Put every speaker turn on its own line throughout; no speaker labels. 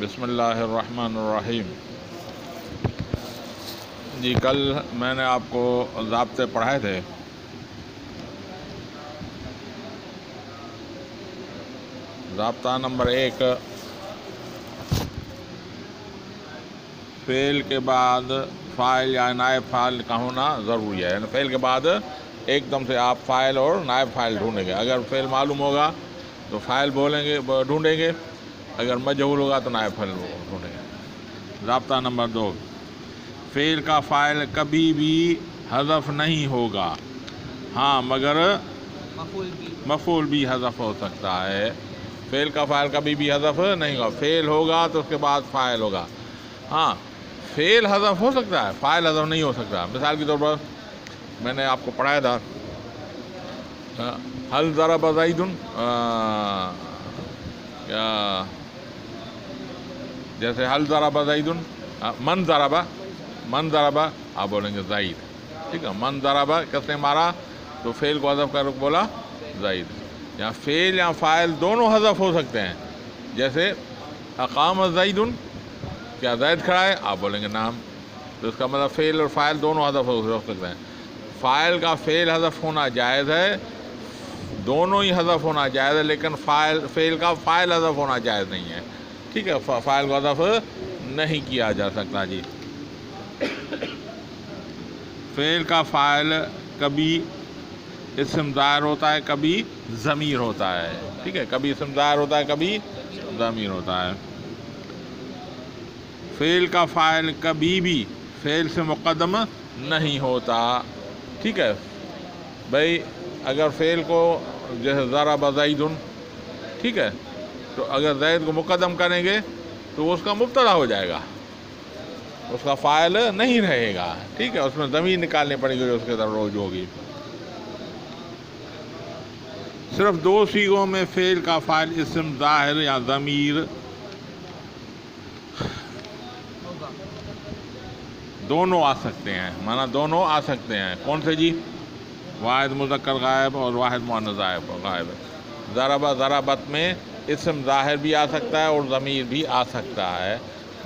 بسم اللہ الرحمن الرحیم۔ جی کل میں نے آپ کو ضابطے پڑھائے تھے۔ ضابطہ نمبر 1، فعل کے بعد فاعل یا نائب فاعل کا ہونا ضروری ہے، یعنی فعل کے بعد ایک دم سے آپ فاعل اور نائب فاعل ڈھونڈیں گے۔ اگر فعل معلوم ہوگا تو فاعل ڈھونڈیں گے، اگر مجہول ہوگا تو نائب فاعل ڈھونڈیں گے۔ ضابطہ نمبر 2، فعل کا فاعل کبھی بھی حذف نہیں ہوگا، ہاں مگر مفعول بھی حذف ہو سکتا ہے۔ فعل کا فاعل کبھی بھی حذف نہیں ہوگا، فعل ہوگا تو اس کے بعد فاعل ہوگا، ہاں فعل حذف ہو سکتا ہے، فاعل حذف نہیں ہو سکتا۔ مثال کے طور پر میں نے آپ کو پڑھایا تھا، حل ضرب زید، جیسے حل ضرب زید، من ضرب آپ بولیں گے زید، ٹھیک ہے۔ من ضرب کس نے مارا، تو فعل کو حذف کر بولا زید۔ یا فعل یا فاعل دونوں حذف ہو سکتے ہیں، جیسے اقام زید، کیا زید کھڑا ہے، آپ بولیں گے نعم، تو اس کا مطلب فعل اور فاعل دونوں حذف ہو سکتے ہیں۔ فاعل کا فعل حذف ہونا جائز ہے، دونوں ہی حذف ہونا جائز ہے، لیکن فعل کا فاعل حذف ہونا جائز نہیں ہے، ٹھیک ہے۔ فاعل کو حذف نہیں کیا جا سکتا۔ جی فعل کا فاعل کبھی اسم ظاہر ہوتا ہے، کبھی ضمیر ہوتا ہے، ٹھیک ہے، کبھی اسم ظاہر ہوتا ہے، کبھی ضمیر ہوتا ہے۔ فعل کا فاعل کبھی بھی فعل سے مقدم نہیں ہوتا، ٹھیک ہے بھائی۔ اگر فعل کو جیسے ضرب زید، ٹھیک ہے، تو اگر زید کو مقدم کریں گے تو وہ اس کا مبتدا ہو جائے گا، اس کا فاعل نہیں رہے گا، ٹھیک ہے، اس میں ضمیر نکالنی پڑے گی جو اس کے طرف رجوع ہوگی۔ صرف 2 صیغوں میں فعل کا فاعل اسم ظاہر یا ضمیر دونوں آ سکتے ہیں، مانا دونوں آ سکتے ہیں۔ کون سے جی؟ واحد مذکر غائب اور واحد مؤنث غائب۔ ضرب ضربت میں اسم ظاہر بھی آ سکتا ہے اور ضمیر بھی آ سکتا ہے۔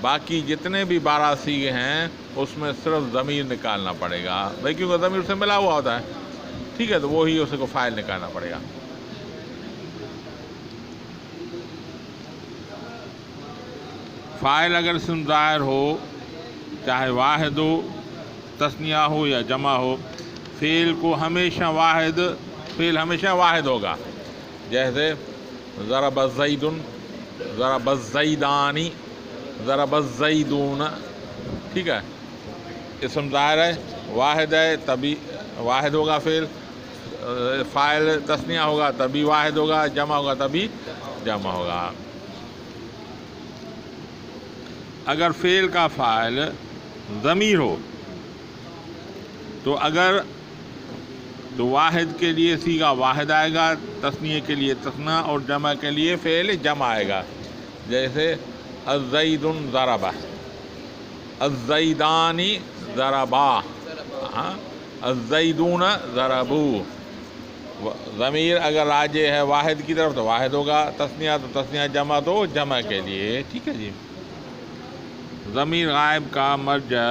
باقی جتنے بھی 12 صیغے ہیں اس میں صرف ضمیر نکالنا پڑے گا بھائی، کیونکہ ضمیر سے ملا ہوا ہوتا ہے، ٹھیک ہے، تو وہی اس کو فاعل نکالنا پڑے گا۔ فاعل اگر اسم ظاہر ہو، چاہے واحد ہو، تثنیہ ہو یا جمع ہو، فعل ہمیشہ واحد ہوگا۔ جیسے ضرب زید، ضرب الزیدانی، ضرب الزیدون، ٹھیک ہے، اسم ظاہر ہے، واحد ہے، تبھی واحد ہوگا فعل، فاعل تثنیہ ہوگا تبھی واحد ہوگا، جمع ہوگا تبھی جمع ہوگا۔ اگر فعل کا فاعل ضمیر ہو تو واحد کے لیے صیغہ واحد آئے گا، تثنیہ کے لیے تثنیہ اور جمع کے لیے فعل جمع آئے گا۔ جیسے الزید ضربہ، الزیدانی ضربا، الزیدون ضربو۔ ضمیر اگر راجع ہے واحد کی طرف تو واحد ہوگا، تثنیہ تو تثنیہ، جمع تو جمع کے لیے، ٹھیک ہے جی۔ ضمیر غائب کا مرجع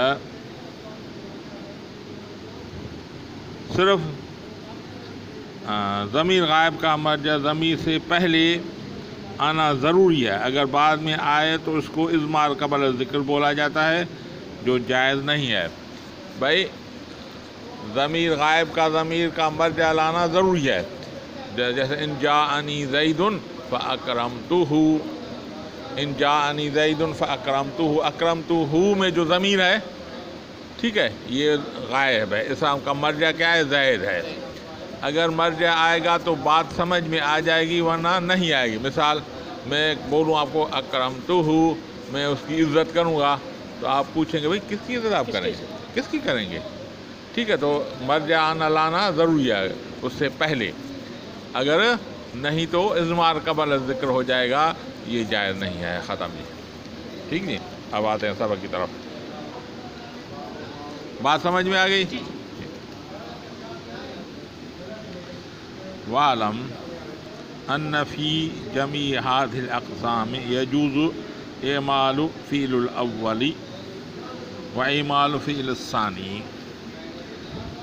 ضمیر غائب کا مرجع ضمیر سے پہلے آنا ضروری ہے، اگر بعد میں آئے تو اس کو اضمار قبل ذکر بولا جاتا ہے، جو جائز نہیں ہے بھائی۔ ضمیر غائب کا ضمیر کا مرجع لانا ضروری ہے، جیسے ان جاءنی زید فاکرمتہ، ان جاءنی زید فاکرمتہ، اکرمتہ میں جو ضمیر ہے، ٹھیک ہے، یہ غائب ہے، اسلام کا مرجع کیا ہے؟ زید ہے۔ اگر مرجع آئے گا تو بات سمجھ میں آ جائے گی، ورنہ نہیں آئے گی۔ مثال میں بولوں آپ کو اکرمتہ، میں اس کی عزت کروں گا، تو آپ پوچھیں گے بھائی کس کی عزت آپ کریں گے، کس کی کریں گے، ٹھیک ہے، تو مرجع آنا لانا ضروری ہے اس سے پہلے، اگر نہیں تو اضمار قبل ذکر ہو جائے گا، یہ جائز نہیں ہے، ختم جی، ٹھیک جی۔ اب آتے ہیں سبق کی طرف، بات سمجھ میں آ گئی؟ وَاعْلَمْ أَنَّ فِي جَمِيعِ هَذِهِ الْأَقْسَامِ يَجُوزُ اعمال فعل الاول و اعمال فعل الثانی.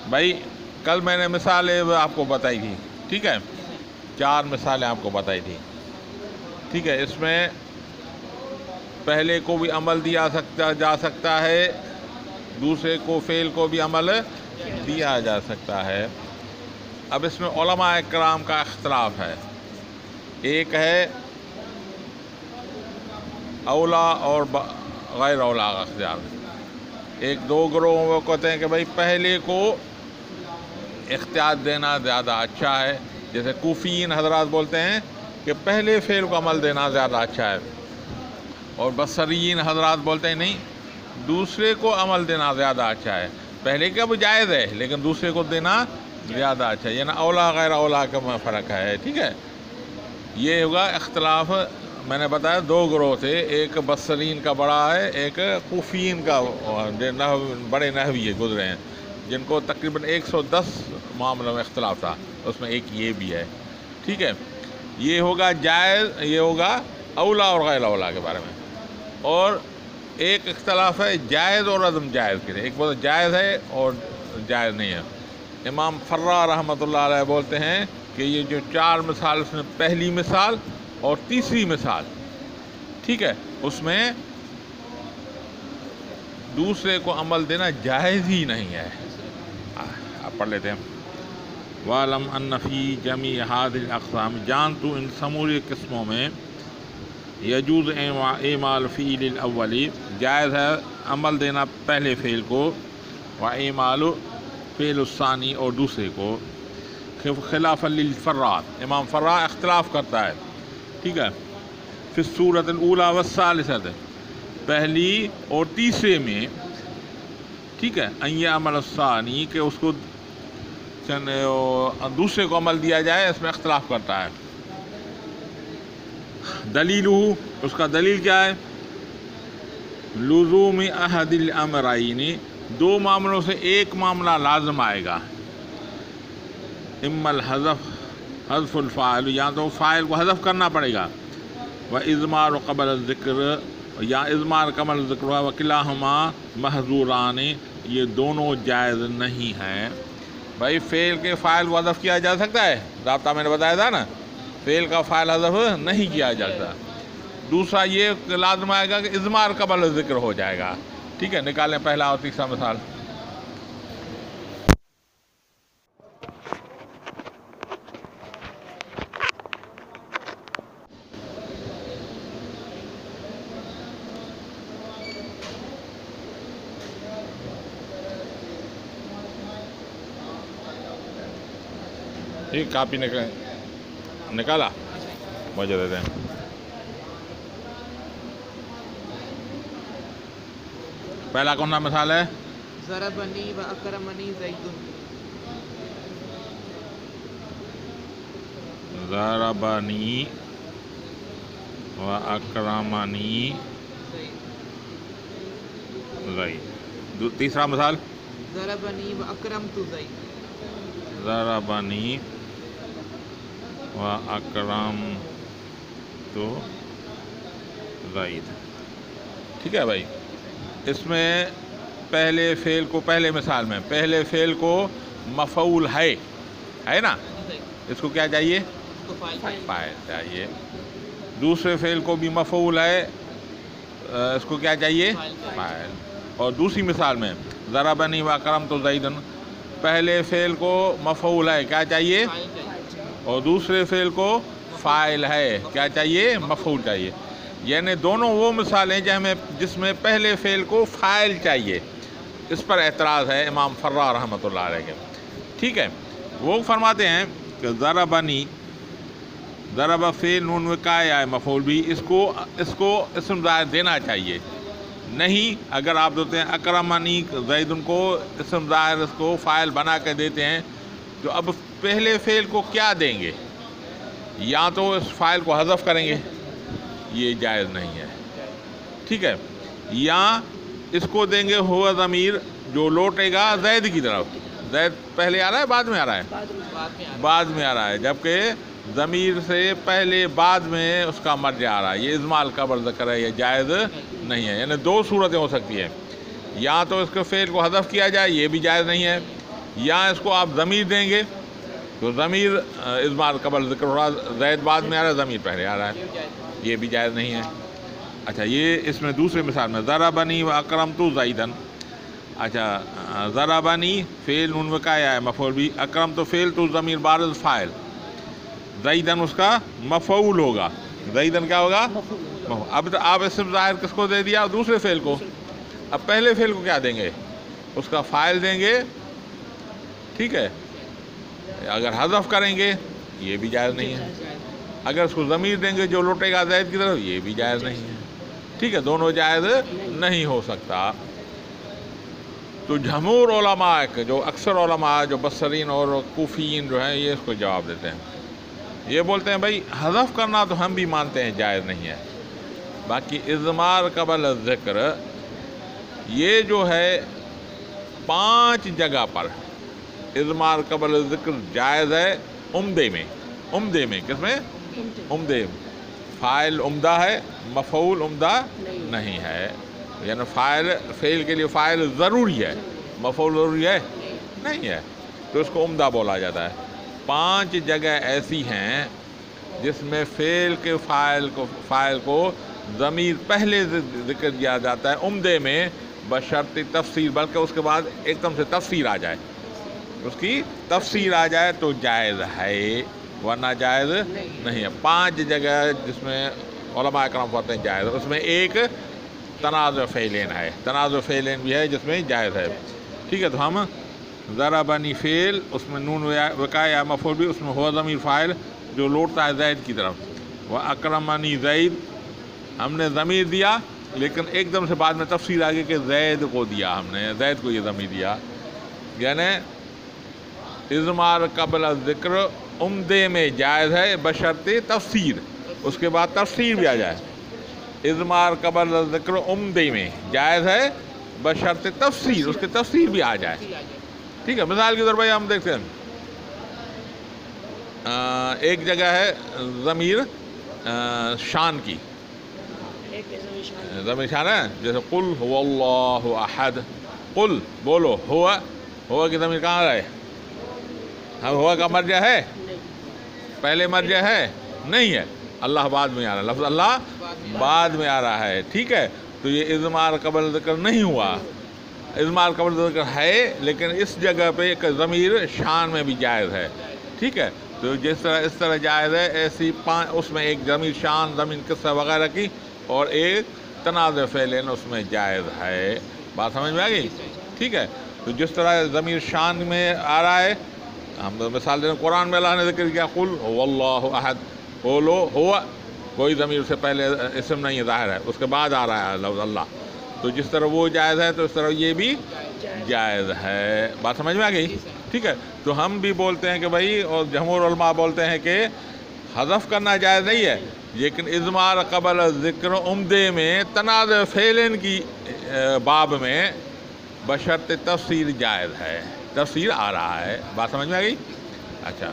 بھائی کل میں نے مثالیں آپ کو بتائی تھی، ٹھیک ہے، 4 مثالیں آپ کو بتائی تھی، ٹھیک ہے. اس میں پہلے کو بھی عمل دیا جا سکتا ہے، دوسرے کو فعل کو بھی عمل دیا جا سکتا ہے. اب اس میں علماء کرام کا اختلاف ہے. ایک ہے اولا اور غیر اولا کا اختیار. ایک 2 گروہوں وہ کہتے ہیں کہ بھائی پہلے کو اختیار دینا زیادہ اچھا ہے، جیسے کوفیین حضرات بولتے ہیں کہ پہلے فعل کو عمل دینا زیادہ اچھا ہے، اور بصریین حضرات بولتے ہیں نہیں، دوسرے کو عمل دینا زیادہ اچھا ہے. پہلے کا بھی جائز ہے لیکن دوسرے کو دینا زیادہ اچھا ہے، یعنی اولا غیر اولا کا فرق ہے، ٹھیک ہے. یہ ہوگا اختلاف. میں نے بتایا 2 گروہ تھے، ایک بصرین کا بڑا ہے، ایک کوفیین کا، بڑے نحوی گزرے ہیں جن کو تقریباً 110 معاملوں میں اختلاف تھا، اس میں ایک یہ بھی ہے، ٹھیک ہے. یہ ہوگا جائز، یہ ہوگا اولا اور غیر اولا کے بارے میں. اور ایک اختلاف ہے جائز اور عدم جائز کے لیے. ایک بولتے جائز ہے اور جائز نہیں ہے. امام فرا رحمۃ اللہ علیہ بولتے ہیں کہ یہ جو 4 مثال، اس میں پہلی مثال اور تیسری مثال، ٹھیک ہے، اس میں دوسرے کو عمل دینا جائز ہی نہیں ہے. آپ پڑھ لیتے ہیں. وَعْلَمْ أَنَّ فِي جَمِيعِ هَذِهِ الْأَقْسَامِ، جان تو ان سموری قسموں میں یجوز اعمال فعل الاول، جائز ہے عمل دینا پہلے فعل کو، و اعمال فعل الثانی اور دوسرے کو، خلاف للفراء، امام فراء اختلاف کرتا ہے، ٹھیک ہے، فی الصورۃ الاولی والثالثۃ، پہلی اور تیسرے میں، ٹھیک ہے، ان یعمل الثانی، کہ اس کو دوسرے کو عمل دیا جائے، اس میں اختلاف کرتا ہے. دلیلہ، اس کا دلیل کیا ہے؟ لزوم احد الامرین، 2 معاملوں سے ایک معاملہ لازم آئے گا. اما حذف الفاعل، یا تو فاعل کو حذف کرنا پڑے گا، و اضمار قبل الذکر، یا اضمار قبل الذکر، و کلاہما محظوران، یہ دونوں جائز نہیں ہیں. بھائی فعل کے فاعل کو حذف کیا جا سکتا ہے، ضابطہ میں نے بتایا تھا نا، فعل کا فاعل حذف نہیں کیا جاتا. دوسرا یہ لازم آئے گا کہ اضمار قبل ذکر ہو جائے گا، ٹھیک ہے. نکالیں پہلا اور تیسرا مثال. ٹھیک، کاپی نکالا، مجھے دے دیں. پہلا کون سا مثال ہے؟
ضربنی و اکرمنی زید.
ضربنی و اکرمنی زید. تیسرا مثال؟
ضربنی و اکرمت زید.
ضربنی و اکرمت زید. ٹھیک ہے بھائی. اس میں پہلے فعل کو، پہلے مثال میں پہلے فعل کو مفعول ہے نا، اس کو کیا چاہیے؟ فاعل چاہیے. دوسرے فعل کو بھی مفعول ہے، اس کو کیا چاہیے؟ فاعل. اور دوسری مثال میں ضربنی و اکرمت زیدن، پہلے فعل کو مفعول ہے، کیا چاہیے؟ اور دوسرے فعل کو فاعل ہے، کیا چاہیے؟ مفعول چاہیے. یعنی دونوں وہ مثالیں جس میں پہلے فعل کو فاعل چاہیے. اس پر اعتراض ہے امام فرا رحمۃ اللہ علیہ کے، ٹھیک ہے. وہ فرماتے ہیں کہ ضربنی، ضرب فعل نون وقایا ہے، مفعول بھی، اس کو اسم ظاہر دینا چاہیے. نہیں، اگر آپ دیتے ہیں اکرمنی زیدن کو اسم ظاہر، اس کو فاعل بنا کے دیتے ہیں، تو اب پہلے فعل کو کیا دیں گے؟ یا تو اس فاعل کو حذف کریں گے، یہ جائز نہیں ہے، ٹھیک ہے. یا اس کو دیں گے ہوا ضمیر جو لوٹے گا زید کی طرف. زید پہلے آ رہا ہے بعد میں آ رہا ہے؟ بعد میں آ رہا ہے. جبکہ ضمیر سے پہلے بعد میں اس کا مرجع آ رہا ہے، یہ اضمال قبل ذکر ہے، یہ جائز نہیں ہے۔ یعنی دو صورتیں ہو سکتی ہیں، یا تو اس کے فعل کو حذف کیا جائے، یہ بھی جائز نہیں ہے، یا اس کو آپ ضمیر دیں گے تو ضمیر اضمال قبل ذکر ہو رہا، زید بعد میں آ رہا ہے، ضمیر پہلے آ رہا ہے، یہ بھی جائز نہیں ہے۔ اچھا، یہ اس میں دوسرے مثال میں ضربنی و اکرمت زیدن۔ اچھا، ضربنی فعل نون وقایا ہے مفعول بھی، اکرمت فعل تو ضمیر بارز فاعل، زیدن اس کا مفعول ہوگا، زیدن کیا ہوگا؟ اب آپ اسم ظاہر کس کو دے دیا؟ دوسرے فعل کو۔ اب پہلے فعل کو کیا دیں گے؟ اس کا فاعل دیں گے، ٹھیک ہے؟ اگر حذف کریں گے یہ بھی جائز نہیں ہے، اگر اس کو ضمیر دیں گے جو لوٹے گا زید کی طرف، یہ بھی جائز نہیں ہے، ٹھیک ہے؟ دونوں جائز نہیں ہو سکتا۔ تو جمہور علماء جو اکثر علماء جو بصرین اور کوفیین جو ہیں، یہ اس کو جواب دیتے ہیں، یہ بولتے ہیں بھائی حذف کرنا تو ہم بھی مانتے ہیں جائز نہیں ہے، باقی اضمار قبل ذکر یہ جو ہے 5 جگہ پر اضمار قبل ذکر جائز ہے، عمدے میں کس میں؟ عمدے، فاعل عمدہ ہے، مفعول عمدہ نہیں ہے، یعنی فعل کے لیے فاعل ضروری ہے، مفعول ضروری ہے نہیں ہے، تو اس کو عمدہ بولا جاتا ہے۔ 5 جگہ ایسی ہیں جس میں فعل کے فاعل کو ضمیر پہلے ذکر کیا جاتا ہے عمدے میں، بشرط تفسیر، بلکہ اس کے بعد ایک دم سے تفسیر آ جائے، اس کی تفسیر آ جائے تو جائز ہے، ورنہ جائز نہیں ہے۔ 5 جگہ جس میں علماء کرام فرماتے ہیں جائز، اس میں ایک تنازع فعلین ہے، تنازع فعلین بھی ہے جس میں جائز ہے، ٹھیک ہے؟ تو ہم ضربنی فعل، اس میں نون وقایا مفعول بھی، اس میں ہوا ضمیر فاعل جو لوٹتا ہے زید کی طرف، وہ اکرمنی زید، ہم نے ضمیر دیا لیکن ایک دم سے بعد میں تفسیر آگے کہ زید کو دیا، ہم نے زید کو یہ ضمیر دیا، یعنی اضمار قبل ذکر عمدے میں جائز ہے بشرط تفسیر، اس کے بعد تفسیر بھی آ جائے۔ اضمار قبل ذکر عمدے میں جائز ہے بشرط تفسیر، اس کے تفسیر بھی آ جائے، ٹھیک ہے؟ مثال کے طور پر ہم دیکھتے ہیں، ایک جگہ ہے ضمیر شان کی، ضمیر شان ہے، جیسے قل هو اللہ احد، قل بولو، ہوا کی ضمیر کہاں رہے؟ ہوا کا مرجع ہے؟ پہلے مرجع ہے؟ نہیں ہے، اللہ بعد میں آ رہا ہے، لفظ اللہ بعد میں آ رہا ہے، ٹھیک ہے؟ تو یہ اضمار قبل ذکر نہیں ہوا، اضمار قبل ذکر ہے لیکن اس جگہ پہ ایک ضمیر شان میں بھی جائز ہے، ٹھیک ہے؟ تو اس طرح جائز ہے، ایسی اس میں ایک ضمیر شان، ضمیر قصہ وغیرہ کی، اور ایک تنازع فعلین اس میں جائز ہے، بات سمجھ میں آ گئی؟ ٹھیک ہے؟ تو جس طرح ضمیر شان میں آ رہا ہے، ہم مثال دیں، قرآن میں اللہ نے ذکر کیا قل هو اللہ احد، بولو ہوا، کوئی ضمیر سے پہلے اسم نہیں ظاہر ہے، اس کے بعد آ رہا ہے لفظ اللہ، تو جس طرح وہ جائز ہے تو اس طرح یہ بھی جائز ہے، بات سمجھ میں آ گئی؟ ٹھیک ہے؟ تو ہم بھی بولتے ہیں کہ بھائی، اور جمہور علماء بولتے ہیں کہ حذف کرنا جائز نہیں ہے، لیکن اضمار قبل ذکر عمدے میں تنازع فعلین کی باب میں بشرط تفسیر جائز ہے، تفسیر آ رہا ہے، بات سمجھ میں آ گئی؟ اچھا،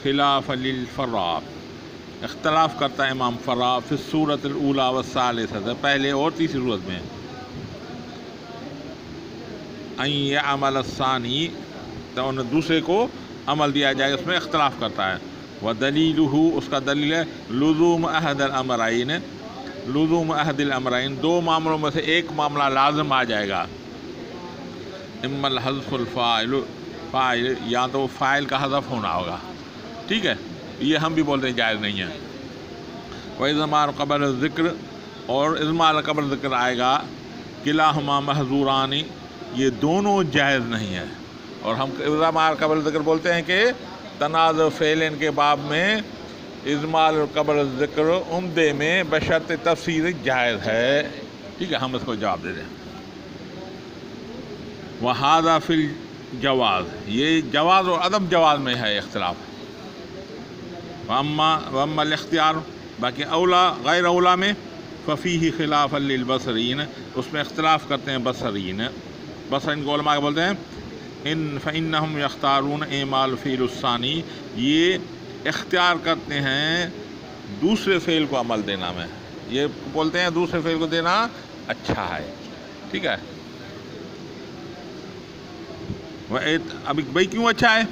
خلاف للفراء، اختلاف کرتا ہے امام فراء فی الصورۃ الاولی والثالثۃ، پہلے اور تیسری صورت میں، ان یعمل الثانی، تو انہیں دوسرے کو عمل دیا جائے، اس میں اختلاف کرتا ہے، ودلیلہ، اس کا دلیل ہے لزوم عہد الامرین، لزوم عہد الامرین، 2 معاملوں میں سے ایک معاملہ لازم آ جائے گا، اما الحذف الفاعل، یا تو فاعل کا حذف ہونا ہوگا، ٹھیک ہے؟ یہ ہم بھی بولتے ہیں جائز نہیں ہے۔ وَإِضْمَارُ قبل ذکر، اور اضمار قبل ذکر آئے گا، کلاہما محظوران، یہ دونوں جائز نہیں ہے، اور ہم اضمار قبل ذکر بولتے ہیں کہ تنازع فعلین کے باب میں اضمار قبل ذکر عمدے میں بشرط تفسیر جائز ہے، ٹھیک ہے؟ ہم اس کو جواب دے دیں، وَهَذَا فِي الجواز، یہ جواز اور عدم جواز میں ہے اختلاف، وَأَمَّا الاختیار، باقی اولا غیر اولا میں، ففیہ خلاف للبصرین، اس میں اختلاف کرتے ہیں بصرین کو علماء بولتے ہیں فإنہم یختارون اعمال فعل الثانی، یہ اختیار کرتے ہیں دوسرے فعل کو عمل دینا میں، یہ بولتے ہیں دوسرے فعل کو دینا اچھا ہے، ٹھیک ہے۔ ابھی بھائی کیوں اچھا ہے؟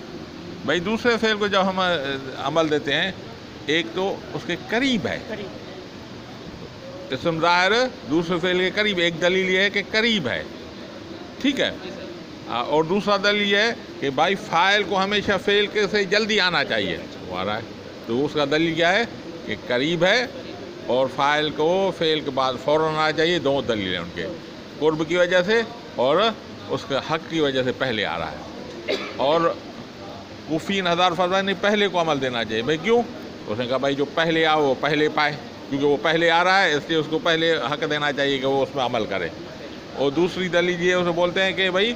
بھائی دوسرے فعل کو جب ہم عمل دیتے ہیں، ایک تو اس کے قریب ہے، اسم ظاہر دوسرے فعل کے قریب، ایک دلیل یہ ہے کہ قریب ہے، ٹھیک ہے، اور دوسرا دلیل یہ ہے کہ بھائی فاعل کو ہمیشہ فعل کے سے جلدی آنا چاہیے، وہ آ رہا ہے، تو اس کا دلیل کیا ہے کہ قریب ہے اور فاعل کو فعل کے بعد فوراً آنا چاہیے، دو دلیل ہیں ان کے، قرب کی وجہ سے اور اس کے حق کی وجہ سے پہلے آ رہا ہے۔ اور کوفین ہزار فضا نے پہلے کو عمل دینا چاہیے، بھائی کیوں؟ اس نے کہا بھائی جو پہلے آ وہ پہلے پائے، کیونکہ وہ پہلے آ رہا ہے اس لیے اس کو پہلے حق دینا چاہیے کہ وہ اس میں عمل کرے۔ اور دوسری دلیل یہ اسے بولتے ہیں کہ بھائی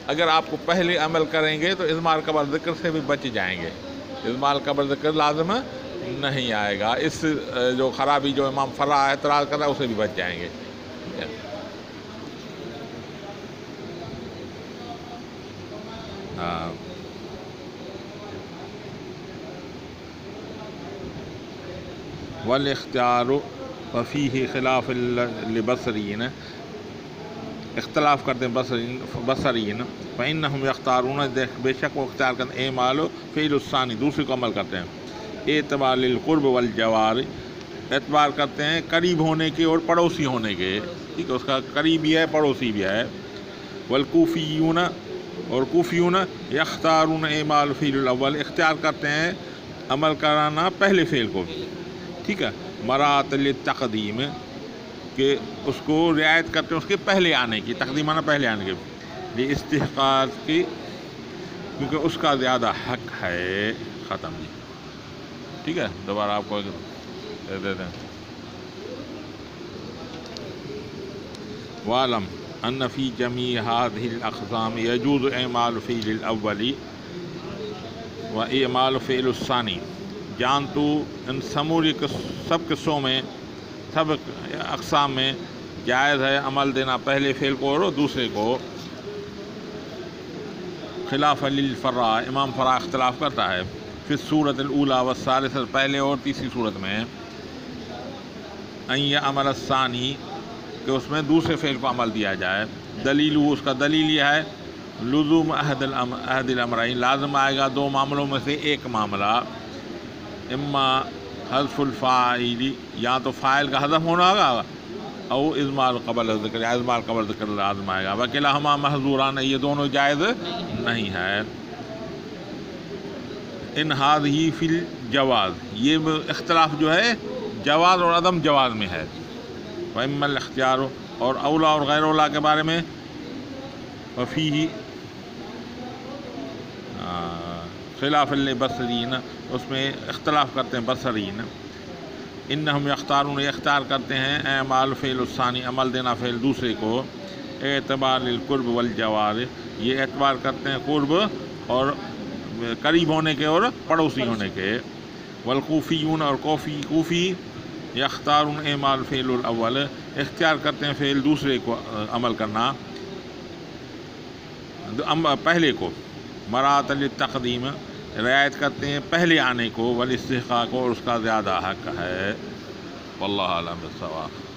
اگر آپ کو پہلے عمل کریں گے تو اضمار قبل ذکر سے بھی بچ جائیں گے، اضمار قبل ذکر لازم نہیں آئے گا، اس جو خرابی جو امام فرع اعتراض کر رہا ہے اسے بھی بچ جائیں گے، ٹھیک ہے۔ والاختیار وفیہ خلاف لبصرین، اختلاف کرتے ہیں بصرین، فإنہم یختارون، بے شک وہ اختیار کرتے ہیں اعمال فعل الثانی، دوسرے کو عمل کرتے ہیں، اعتبار للقرب والجوار، اعتبار کرتے ہیں قریب ہونے کے اور پڑوسی ہونے کے، ٹھیک ہے، اس کا قریب بھی ہے پڑوسی بھی ہے۔ والکوفیون، اور کوفیون یختارون اعمال فعل الاول، اختیار کرتے ہیں عمل کرانا پہلے فعل کو، ٹھیک ہے، مراعاۃ للتقدیم، کہ اس کو رعایت کرتے ہیں اس کے پہلے آنے کی، تقدیم آنا پہلے آنے کے، یہ استحقاق کی، کیونکہ اس کا زیادہ حق ہے، ختم جی، ٹھیک ہے، دوبارہ آپ کو دے دیتے ہیں۔ وَاعْلَمْ أَنَّ فِي جَمِيعِ هَذِهِ الْأَقْسَامِ يَجُوزُ إِعْمَالُ فِعْلِ الْأَوَّلِ وَإِعْمَالُ فِعْلِ الثَّانِي، جان تو ان سموری سب قصوں میں، سب اقسام میں جائز ہے عمل دینا پہلے فعل کو اور دوسرے کو، خلاف للفراء، امام فرع اختلاف کرتا ہے، فی الصورۃ الاولی والثالثہ، پہلے اور تیسری صورت میں، ان یعمل الثانی، کہ اس میں دوسرے فعل کو عمل دیا جائے، دلیل اس کا دلیل یہ ہے لزوم عہد الامرین، لازم آئے گا دو معاملوں میں سے ایک معاملہ، اما حذف الفاعل، یا تو فاعل کا حذف ہونا ہوگا، او اضمار قبل ذکر، یا اضمار قبل ذکر لازم آئے گا، وکلاہما محظوران، یہ دونوں جائز نہیں ہے۔ ان ہذہ فی الجواز، یہ اختلاف جو ہے جواز اور عدم جواز میں ہے، واما الاختیار، اور اولا اور غیر اولا کے بارے میں، وفیہ خلاف البصرین، اس میں اختلاف کرتے ہیں بصرین، انہم یختارون، اختیار کرتے ہیں اعمال فعل الثانی، عمل دینا فعل دوسرے کو، اعتبار للقرب والجوار، یہ اعتبار کرتے ہیں قرب اور قریب ہونے کے اور پڑوسی ہونے کے، والکوفیون، اور کوفی یختارون اعمال فعل الاول، اختیار کرتے ہیں فعل دوسرے کو عمل کرنا پہلے کو، مراعاۃ للتقدیم، رعایت کرتے ہیں پہلے آنے کو، والاستحقاق، اور اس کا زیادہ حق ہے، واللہ اعلم بالصواب۔